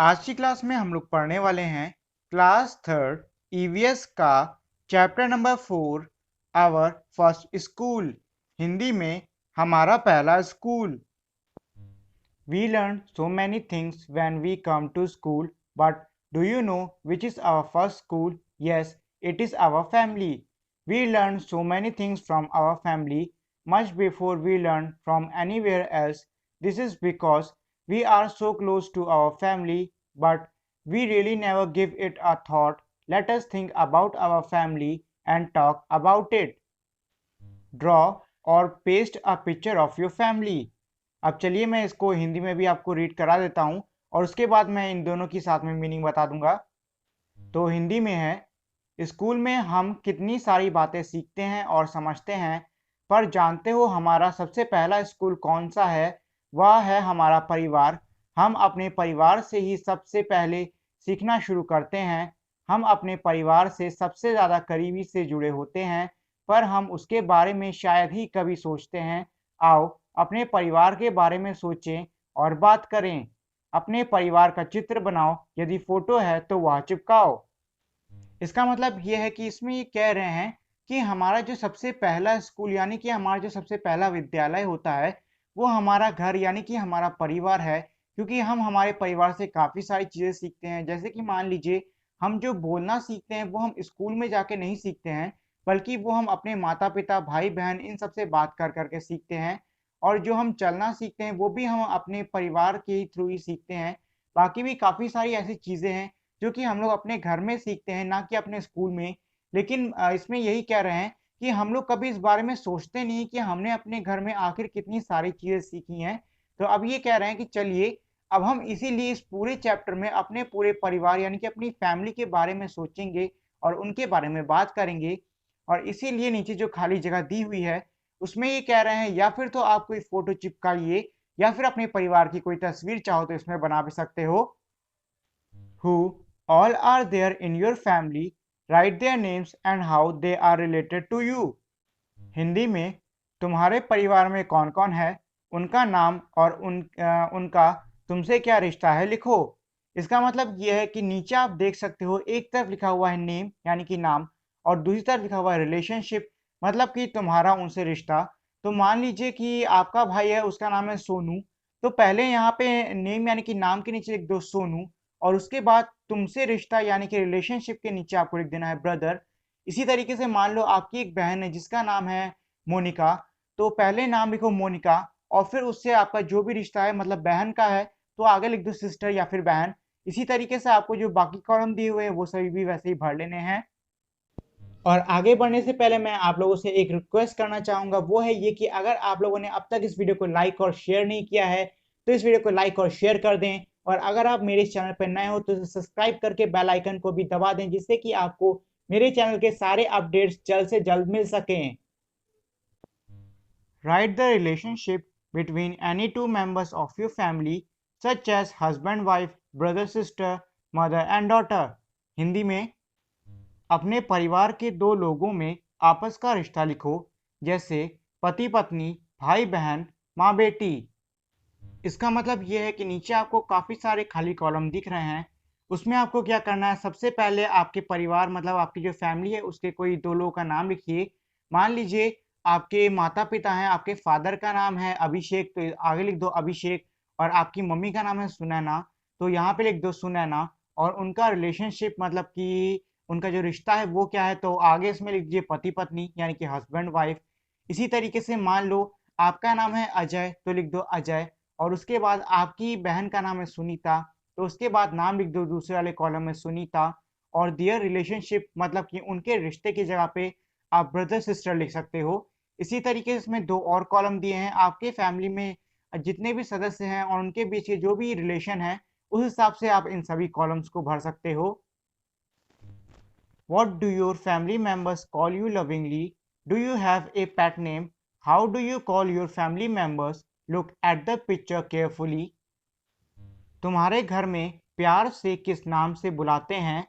आज की क्लास में हम लोग पढ़ने वाले हैं क्लास थर्ड ईवीएस का chapter number 4 our first school. Hindi में हमारा पहला स्कूल। We learn so many things when we come to school, but do you know which is our first school? Yes, it is our family. We learn so many things from our family much before we learn from anywhere else. This is because we are so close to our family, but we really never give it a thought. Let us think about our family and talk about it. Draw or paste a picture of your family. अब चलिए मैं इसको हिंदी में भी आपको read करा देता हूँ और उसके बाद मैं इन दोनों की साथ में मीनिंग बता दूंगा। तो हिंदी में है, स्कूल में हम कितनी सारी बातें सीखते हैं और समझते हैं, पर जानते हो हमारा सबसे पहला स्कूल कौन सा है? वह है हमारा परिवार। हम अपने परिवार से ही सबसे पहले सीखना शुरू करते हैं। हम अपने परिवार से सबसे ज़्यादा करीबी से जुड़े होते हैं, पर हम उसके बारे में शायद ही कभी सोचते हैं। आओ अपने परिवार के बारे में सोचें और बात करें। अपने परिवार का चित्र बनाओ, यदि फोटो है तो वह चिपकाओ। इसका मतलब ये है कि इसमें ये कह रहे हैं कि हमारा जो सबसे पहला स्कूल यानी कि हमारा जो सबसे पहला विद्यालय होता है वो हमारा घर यानी कि हमारा परिवार है, क्योंकि हम हमारे परिवार से काफ़ी सारी चीज़ें सीखते हैं। जैसे कि मान लीजिए हम जो बोलना सीखते हैं वो हम स्कूल में जाके नहीं सीखते हैं, बल्कि वो हम अपने माता पिता भाई बहन इन सब से बात कर करके सीखते हैं। और जो हम चलना सीखते हैं वो भी हम अपने परिवार के ही थ्रू ही सीखते हैं। बाकी भी काफ़ी सारी ऐसी चीज़ें हैं जो कि हम लोग अपने घर में सीखते हैं, ना कि अपने स्कूल में। लेकिन इसमें यही कह रहे हैं कि हम लोग कभी इस बारे में सोचते नहीं कि हमने अपने घर में आखिर कितनी सारी चीज़ें सीखी हैं। तो अब ये कह रहे हैं कि चलिए अब हम इसीलिए इस पूरे चैप्टर में अपने पूरे परिवार यानी कि अपनी फैमिली के बारे में सोचेंगे और उनके बारे में बात करेंगे। और इसीलिए नीचे जो खाली जगह दी हुई है उसमें ये कह रहे हैं या फिर तो आप कोई फ़ोटो चिपकाइए या फिर अपने परिवार की कोई तस्वीर चाहो तो इसमें बना भी सकते हो। Who all are there in your family? Write their names and how they are related to you. Hindi में तुम्हारे परिवार में कौन कौन है, उनका नाम और उनका तुमसे क्या रिश्ता है लिखो। इसका मतलब यह है कि नीचे आप देख सकते हो एक तरफ लिखा हुआ है नेम यानी कि नाम और दूसरी तरफ लिखा हुआ है रिलेशनशिप, मतलब कि तुम्हारा उनसे रिश्ता। तो मान लीजिए कि आपका भाई है, उसका नाम है सोनू, तो पहले यहाँ पे नेम यानी कि नाम के नीचे लिख दो सोनू और उसके बाद तुमसे रिश्ता यानी कि रिलेशनशिप के नीचे आपको लिख देना है ब्रदर। इसी तरीके से मान लो आपकी एक बहन है जिसका नाम है मोनिका, तो पहले नाम लिखो मोनिका और फिर उससे आपका जो भी रिश्ता है मतलब बहन का है तो आगे लिख दो सिस्टर या फिर बहन। इसी तरीके से आपको जो बाकी कॉलम दिए हुए हैं वो सभी भी वैसे ही भर लेने हैं। और आगे बढ़ने से पहले मैं आप लोगों से एक रिक्वेस्ट करना चाहूँगा, वो है ये कि अगर आप लोगों ने अब तक इस वीडियो को लाइक और शेयर नहीं किया है तो इस वीडियो को लाइक और शेयर कर दें। और अगर आप मेरे इस चैनल पर नए हो तो सब्सक्राइब करके बेल आइकन को भी दबा दें, जिससे कि आपको मेरे चैनल के सारे अपडेट्स जल्द से जल्द मिल सकें। Write the relationship between any two members of your family such as husband wife, brother sister, mother and daughter। Hindi में अपने परिवार के दो लोगों में आपस का रिश्ता लिखो, जैसे पति पत्नी, भाई बहन, माँ बेटी। इसका मतलब ये है कि नीचे आपको काफ़ी सारे खाली कॉलम दिख रहे हैं। उसमें आपको क्या करना है, सबसे पहले आपके परिवार मतलब आपकी जो फैमिली है उसके कोई दो लोगों का नाम लिखिए। मान लीजिए आपके माता पिता हैं, आपके फादर का नाम है अभिषेक तो आगे लिख दो अभिषेक, और आपकी मम्मी का नाम है सुनैना तो यहाँ पे लिख दो सुनैना। और उनका रिलेशनशिप मतलब कि उनका जो रिश्ता है वो क्या है तो आगे इसमें लिख दीजिए पति पत्नी यानी कि हस्बैंड वाइफ। इसी तरीके से मान लो आपका नाम है अजय तो लिख दो अजय, और उसके बाद आपकी बहन का नाम है सुनीता तो उसके बाद नाम लिख दो दूसरे वाले कॉलम में सुनीता। और दियर रिलेशनशिप मतलब कि उनके रिश्ते की जगह पे आप ब्रदर सिस्टर लिख सकते हो। इसी तरीके से इसमें दो और कॉलम दिए हैं, आपके फैमिली में जितने भी सदस्य हैं और उनके बीच के जो भी रिलेशन है उस हिसाब से आप इन सभी कॉलम्स को भर सकते हो। What do your family members call you lovingly? Do you have a pet name? How do you call your family members? Look at the picture carefully. तुम्हारे घर में प्यार से किस नाम से बुलाते हैं?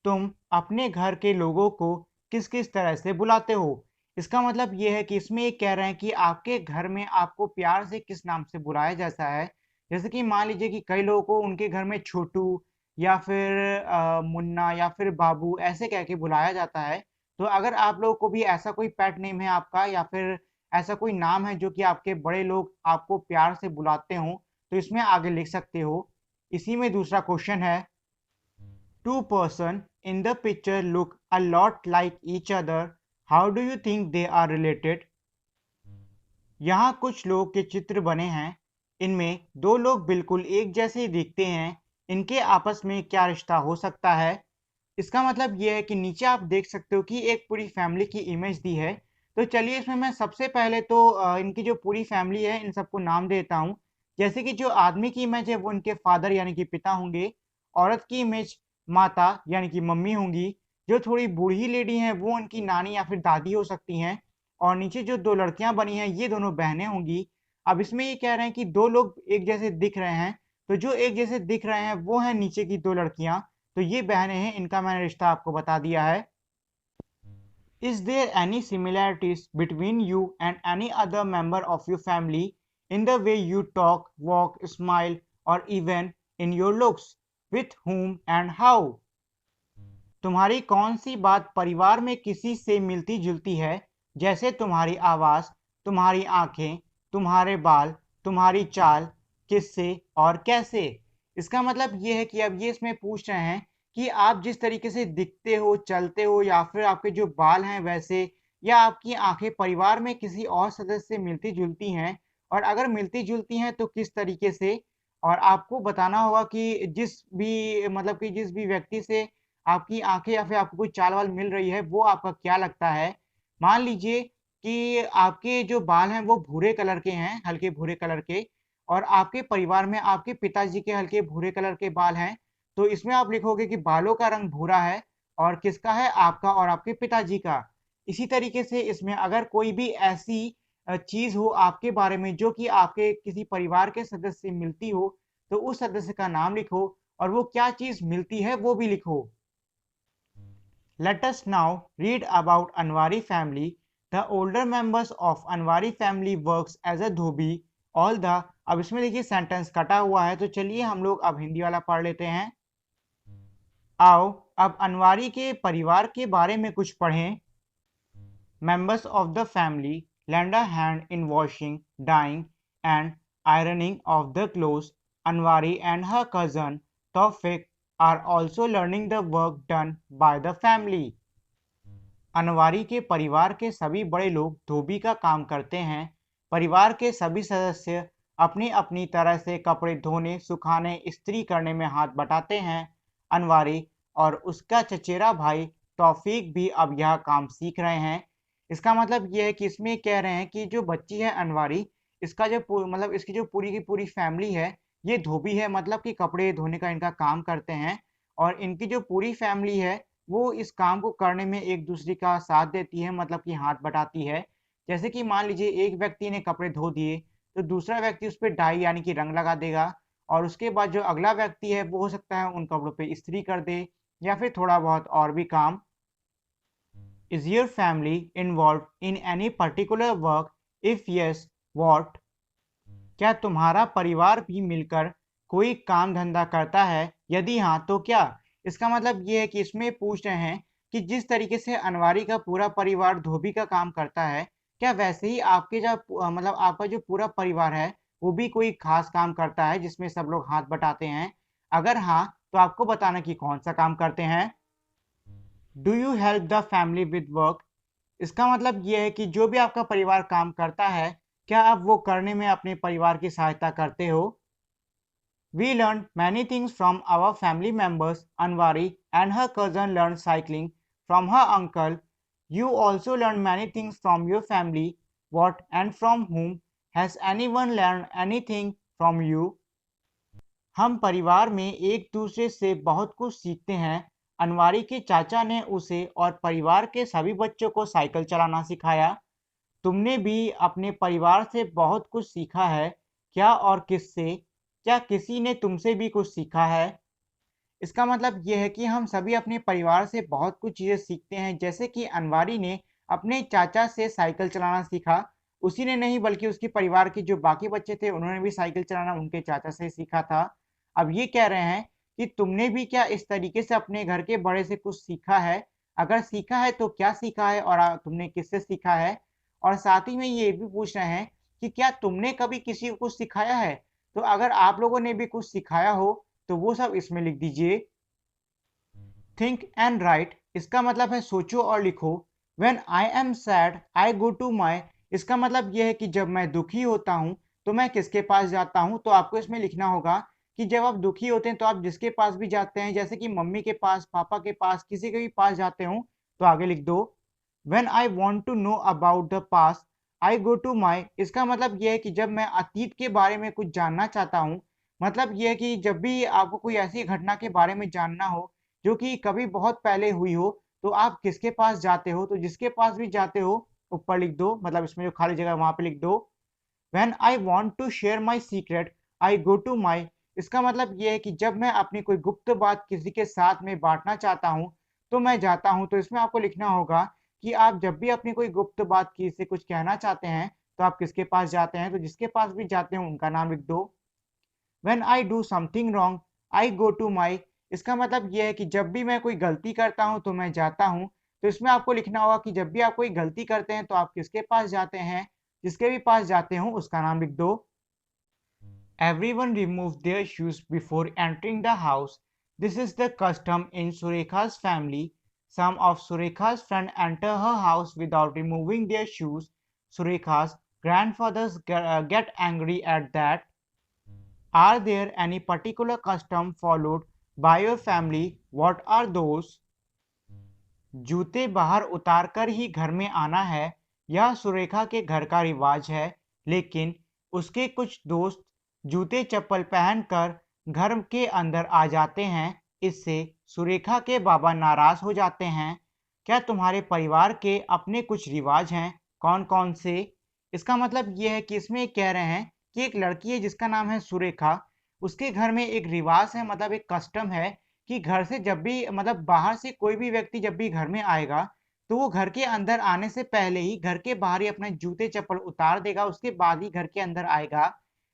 तुम अपने घर के लोगों को किस किस तरह से बुलाते हो? इसका मतलब ये है कि इसमें ये कह रहे हैं कि आपके घर में आपको प्यार से किस नाम से बुलाया जाता है। जैसे कि मान लीजिए कि कई लोगों को उनके घर में छोटू या फिर मुन्ना या फिर बाबू ऐसे कह के बुलाया जाता है। तो अगर आप लोगों को भी ऐसा कोई पेट नेम है आपका या फिर ऐसा कोई नाम है जो कि आपके बड़े लोग आपको प्यार से बुलाते हों, तो इसमें आगे लिख सकते हो। इसी में दूसरा क्वेश्चन है, two person in the picture look a lot like each other. How do you think they are related? यहाँ कुछ लोग के चित्र बने हैं। इनमें दो लोग बिल्कुल एक जैसे दिखते हैं। इनके आपस में क्या रिश्ता हो सकता है? इसका मतलब ये है कि नीचे आप देख सकते हो कि एक पूरी फैमिली की इमेज दी है। तो चलिए इसमें मैं सबसे पहले तो इनकी जो पूरी फैमिली है इन सबको नाम देता हूँ। जैसे कि जो आदमी की इमेज है वो इनके फादर यानी कि पिता होंगे। औरत की इमेज माता यानी कि मम्मी होंगी। जो थोड़ी बूढ़ी लेडी हैं वो उनकी नानी या फिर दादी हो सकती हैं। और नीचे जो दो लड़कियां बनी हैं ये दोनों बहनें होंगी। अब इसमें ये कह रहे हैं कि दो लोग एक जैसे दिख रहे हैं। तो जो एक जैसे दिख रहे हैं वो हैं नीचे की दो लड़कियां। तो ये बहनें हैं, इनका मैंने रिश्ता आपको बता दिया है। Is there any similarities between you and any other member of your family in the way you talk, walk, smile, or even in your looks? With whom and how? तुम्हारी कौन सी बात परिवार में किसी से मिलती जुलती है, जैसे तुम्हारी आवाज़, तुम्हारी आंखें, तुम्हारे बाल, तुम्हारी चाल, किससे और कैसे? इसका मतलब ये है कि अब ये इसमें पूछ रहे हैं कि आप जिस तरीके से दिखते हो, चलते हो या फिर आपके जो बाल हैं वैसे, या आपकी आंखें परिवार में किसी और सदस्य से मिलती जुलती हैं, और अगर मिलती जुलती हैं तो किस तरीके से। और आपको बताना होगा कि जिस भी व्यक्ति से आपकी आँखें या फिर आपको कोई चाल-वाल मिल रही है, वो आपका क्या लगता है? मान लीजिए कि आपके जो बाल हैं, वो भूरे कलर के हैं, हल्के भूरे कलर के, और आपके परिवार में आपके पिताजी के हल्के भूरे कलर के बाल हैं, तो इसमें आप लिखोगे कि बालों का रंग भूरा है और किसका है? आपका और आपके पिताजी का। इसी तरीके से इसमें अगर कोई भी ऐसी चीज़ हो आपके बारे में जो कि आपके किसी परिवार के सदस्य से मिलती हो, तो उस सदस्य का नाम लिखो और वो क्या चीज़ मिलती है, वो भी लिखो। Let us now read about Anwari family. The older members of Anwari family works as a Dhobi. All the अब इसमें देखिए सेंटेंस कटा हुआ है, तो चलिए हम लोग अब हिंदी वाला पढ़ लेते हैं। आओ अब अनवारी के परिवार के बारे में कुछ पढ़ें। Members of the family lend a hand in washing, dyeing, and ironing of the clothes. Anwari and her cousin Tawfiq are also learning the work done by the family. Anwari के परिवार के सभी बड़े लोग धोबी का काम करते हैं। परिवार के सभी सदस्य अपनी अपनी तरह से कपड़े धोने, सुखाने, इस्त्री करने में हाथ बटाते हैं। अनवारी और उसका चचेरा भाई तौफीक भी अब यह काम सीख रहे हैं। इसका मतलब ये है कि इसमें कह रहे हैं कि जो बच्ची है अनवारी, इसका जो इसकी जो पूरी की पूरी फैमिली है, ये धोबी है, मतलब कि कपड़े धोने का इनका काम करते हैं। और इनकी जो पूरी फैमिली है वो इस काम को करने में एक दूसरे का साथ देती है, मतलब कि हाथ बटाती है। जैसे कि मान लीजिए एक व्यक्ति ने कपड़े धो दिए तो दूसरा व्यक्ति उस पे डाई यानी कि रंग लगा देगा, और उसके बाद जो अगला व्यक्ति है वो हो सकता है उन कपड़ों पे इस्त्री कर दे या फिर थोड़ा बहुत और भी काम। Is your family involve in any particular work? If yes, what? क्या तुम्हारा परिवार भी मिलकर कोई काम धंधा करता है? यदि हाँ तो क्या? इसका मतलब ये है कि इसमें पूछ रहे हैं कि जिस तरीके से अनवारी का पूरा परिवार धोबी का काम करता है, क्या वैसे ही आपका जो पूरा परिवार है वो भी कोई खास काम करता है जिसमें सब लोग हाथ बटाते हैं? अगर हाँ तो आपको बताना कि कौन सा काम करते हैं। Do you help the family with work? इसका मतलब ये है कि जो भी आपका परिवार काम करता है, क्या आप वो करने में अपने परिवार की सहायता करते हो? We learned many things from our family members. Anwari and her cousin learned cycling from her uncle. You also learned many things from your family. What and from whom? Has anyone learned anything from you? हम परिवार में एक दूसरे से बहुत कुछ सीखते हैं। अनवारी के चाचा ने उसे और परिवार के सभी बच्चों को साइकिल चलाना सिखाया। तुमने भी अपने परिवार से बहुत कुछ सीखा है। क्या और किससे? क्या किसी ने तुमसे भी कुछ सीखा है? इसका मतलब ये है कि हम सभी अपने परिवार से बहुत कुछ चीज़ें सीखते हैं, जैसे कि अनवारी ने अपने चाचा से साइकिल चलाना सीखा उसी ने नहीं बल्कि उसके परिवार के जो बाकी बच्चे थे उन्होंने भी साइकिल चलाना उनके चाचा से सीखा था। अब ये कह रहे हैं कि तुमने भी क्या इस तरीके से अपने घर के बड़े से कुछ सीखा है? अगर सीखा है तो क्या सीखा है और तुमने किससे सीखा है? और साथ ही में ये भी पूछ रहे हैं कि क्या तुमने कभी किसी को कुछ सिखाया है? तो अगर आप लोगों ने भी कुछ सिखाया हो तो वो सब इसमें लिख दीजिए। थिंक एंड राइट इसका मतलब है सोचो और लिखो। When I am sad I go to my, इसका मतलब यह है कि जब मैं दुखी होता हूँ तो मैं किसके पास जाता हूँ। तो आपको इसमें लिखना होगा कि जब आप दुखी होते हैं तो आप जिसके पास भी जाते हैं, जैसे कि मम्मी के पास, पापा के पास, किसी के भी पास जाते हो तो आगे लिख दो। When I want to know about the past I go to my, इसका मतलब यह है कि जब मैं अतीत के बारे में कुछ जानना चाहता हूँ, मतलब यह है कि जब भी आपको कोई ऐसी घटना के बारे में जानना हो जो कि कभी बहुत पहले हुई हो तो आप किसके पास जाते हो। तो जिसके पास भी जाते हो ऊपर लिख दो, मतलब इसमें जो खाली जगह वहां पे लिख दो। When I want to share my secret I go to my, इसका मतलब ये है कि जब मैं अपनी कोई गुप्त बात किसी के साथ में बांटना चाहता हूँ तो मैं जाता हूँ। तो इसमें आपको लिखना होगा कि आप जब भी अपनी कोई गुप्त बात किसी से कुछ कहना चाहते हैं तो आप किसके पास जाते हैं। तो जिसके पास भी जाते हैं उनका नाम लिख दो। When I do something wrong I go to my, इसका मतलब ये है कि जब भी मैं कोई गलती करता हूं तो मैं जाता हूं। तो इसमें आपको लिखना होगा कि जब भी आप कोई गलती करते हैं तो आप किसके पास जाते हैं। जिसके भी पास जाते हो उसका नाम लिख दो। Everyone removed their shoes before entering the house. This is the custom in Surekha's family. Some of Surekha's friends enter her house without removing their shoes. Surekha's grandfathers get angry at that. Are there any particular custom followed by your family? What are those? जूते बाहर उतार कर ही घर में आना है, यह सुरेखा के घर का रिवाज है। लेकिन उसके कुछ दोस्त जूते चप्पल पहनकर घर के अंदर आ जाते हैं। इससे सुरेखा के बाबा नाराज हो जाते हैं। क्या तुम्हारे परिवार के अपने कुछ रिवाज हैं? कौन कौन से? इसका मतलब यह है कि इसमें कह रहे हैं कि एक लड़की है जिसका नाम है सुरेखा, उसके घर में एक रिवाज है, मतलब एक कस्टम है कि घर से जब भी, मतलब बाहर से कोई भी व्यक्ति जब भी घर में आएगा तो वो घर के अंदर आने से पहले ही घर के बाहर ही अपने जूते चप्पल उतार देगा, उसके बाद ही घर के अंदर आएगा।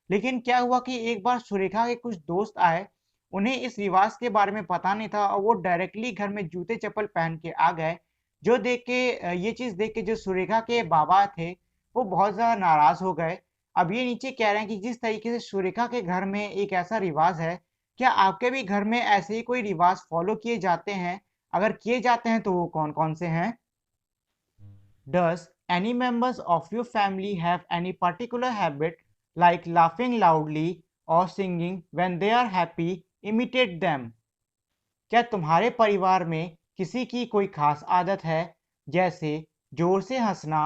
लेकिन क्या हुआ कि एक बार सुरेखा के कुछ दोस्त आए, उन्हें इस रिवाज के बारे में पता नहीं था और वो डायरेक्टली घर में जूते चप्पल पहन के आ गए। जो देख के ये चीज देख के जो सुरेखा के बाबा थे वो बहुत ज्यादा नाराज हो गए। अब ये नीचे कह रहे हैं कि जिस तरीके से सुरेखा के घर में एक ऐसा रिवाज है, क्या आपके भी घर में ऐसे ही कोई रिवाज फॉलो किए जाते हैं? अगर किए जाते हैं तो वो कौन-कौन से हैं? Does any members of your family have any particular habit like laughing loudly or singing when they are happy? Imitate them. क्या तुम्हारे परिवार में किसी की कोई खास आदत है, जैसे जोर से हंसना,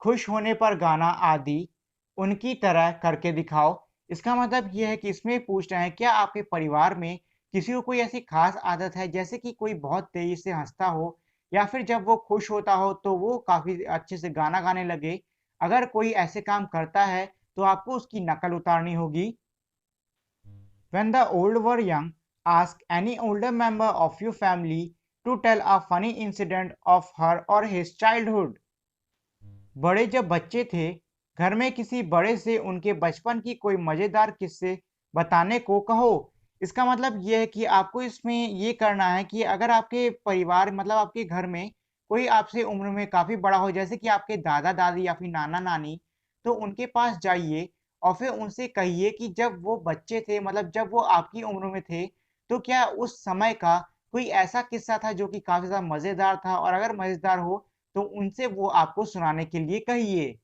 खुश होने पर गाना आदि? उनकी तरह करके दिखाओ। इसका मतलब ये है कि इसमें पूछ रहे हैं क्या आपके परिवार में किसी को कोई ऐसी खास आदत है, जैसे कि कोई बहुत तेजी से हंसता हो या फिर जब वो खुश होता हो तो वो काफी अच्छे से गाना गाने लगे। अगर कोई ऐसे काम करता है तो आपको उसकी नकल उतारनी होगी। When the old were young, ask any older member of your family to tell a funny incident of her or his childhood. बड़े जब बच्चे थे, घर में किसी बड़े से उनके बचपन की कोई मजेदार किस्से बताने को कहो। इसका मतलब ये है कि आपको इसमें ये करना है कि अगर आपके परिवार, मतलब आपके घर में कोई आपसे उम्र में काफी बड़ा हो, जैसे कि आपके दादा दादी या फिर नाना नानी, तो उनके पास जाइए और फिर उनसे कहिए कि जब वो बच्चे थे, मतलब जब वो आपकी उम्र में थे, तो क्या उस समय का कोई ऐसा किस्सा था जो कि काफी ज्यादा मजेदार था, और अगर मजेदार हो तो उनसे वो आपको सुनाने के लिए कहिए।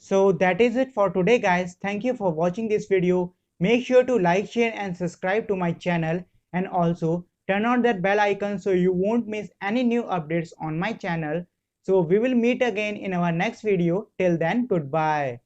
So that is it for today guys. Thank you for watching this video. Make sure to like, share and subscribe to my channel, and also turn on that bell icon so you won't miss any new updates on my channel. So we will meet again in our next video. Till then, goodbye.